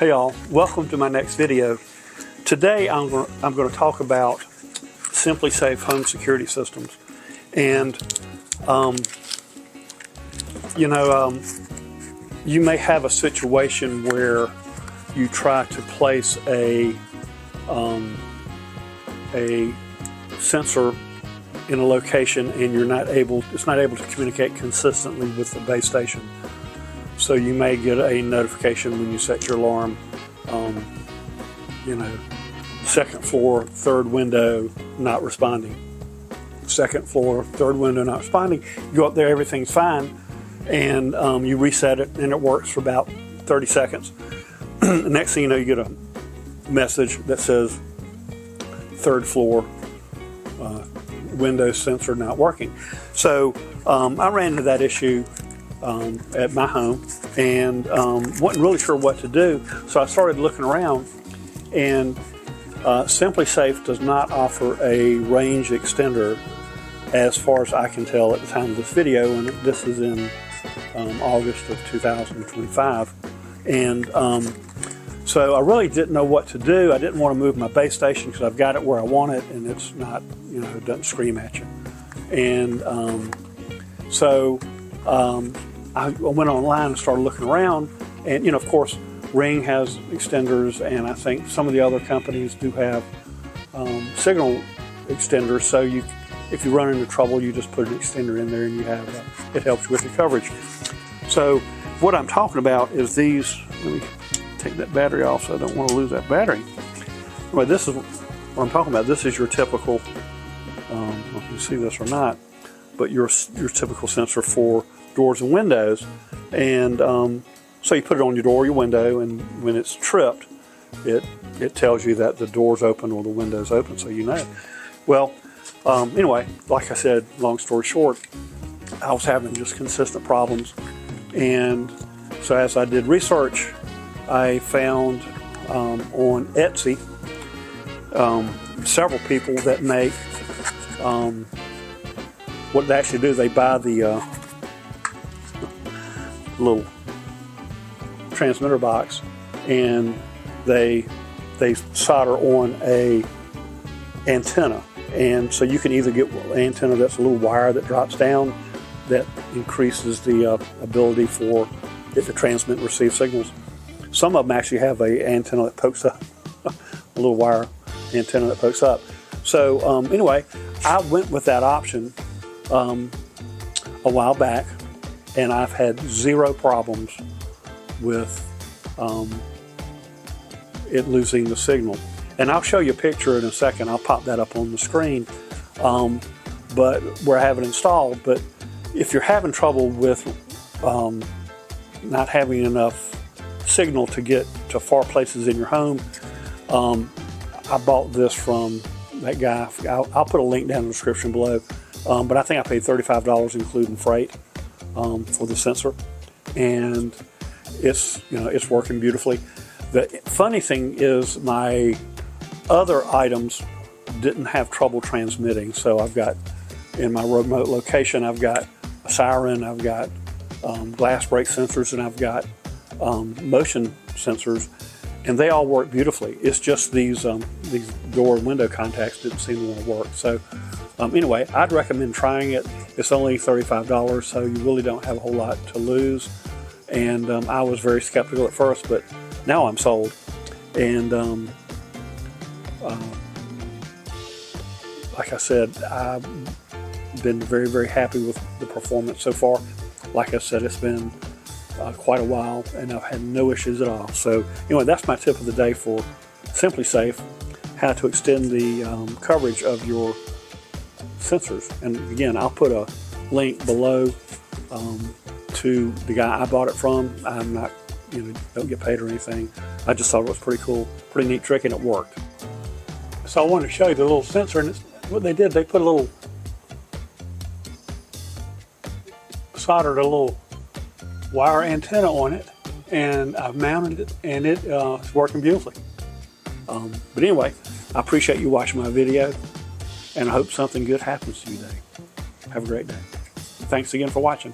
Hey y'all, welcome to my next video. Today I'm going to talk about SimpliSafe home security systems. And you may have a situation where you try to place a sensor in a location and it's not able to communicate consistently with the base station. So you may get a notification when you set your alarm, second floor, third window, not responding. Second floor, third window, not responding. You go up there, everything's fine, and you reset it, and it works for about 30 seconds. The next thing you know, you get a message that says third floor window sensor not working. So I ran into that issue at my home and wasn't really sure what to do. So I started looking around, and SimpliSafe does not offer a range extender as far as I can tell at the time of this video, and this is in August of 2025. And so I really didn't know what to do. I didn't want to move my base station because I've got it where I want it, and it's not, it doesn't scream at you. And I went online and started looking around, and of course Ring has extenders, and I think some of the other companies do have signal extenders. So if you run into trouble, you just put an extender in there, and you have it helps with your coverage. So what I'm talking about is these. Let me take that battery off, so I don't want to lose that battery. Anyway, this is what I'm talking about. This is your typical. I don't know if you can see this or not, but your typical sensor for doors and windows. And so you put it on your door or your window, and when it's tripped, it tells you that the door's open or the window's open, so you know. Well, anyway, like I said, long story short, I was having just consistent problems. And so as I did research, I found on Etsy several people that make what they actually do. They buy the little transmitter box, and they solder on a antenna. And so you can either get an antenna that's a little wire that drops down that increases the ability for it to transmit and receive signals. Some of them actually have a antenna that pokes up, a little wire antenna that pokes up. So anyway, I went with that option a while back, and I've had zero problems with it losing the signal. And I'll show you a picture in a second. I'll pop that up on the screen. But where I have it installed. But if you're having trouble with not having enough signal to get to far places in your home, I bought this from that guy. I'll put a link down in the description below. But I think I paid $35 including freight for the sensor, and it's working beautifully. The funny thing is my other items didn't have trouble transmitting. So I've got, in my remote location, I've got a siren, I've got glass break sensors, and I've got motion sensors, and they all work beautifully. It's just these door and window contacts didn't seem to want to work. So anyway, I'd recommend trying it. It's only $35, so you really don't have a whole lot to lose. And I was very skeptical at first, but now I'm sold. And like I said, I've been very, very happy with the performance so far. Like I said, it's been quite a while, and I've had no issues at all. So anyway, that's my tip of the day for SimpliSafe, how to extend the coverage of your sensors. And again, I'll put a link below to the guy I bought it from. I'm not, don't get paid or anything. I just thought it was pretty cool, pretty neat trick, and it worked. So I wanted to show you the little sensor, and what they did, they put a little, soldered a little wire antenna on it, and I've mounted it, and it's working beautifully. But anyway, I appreciate you watching my video, and I hope something good happens to you today. Have a great day. Thanks again for watching.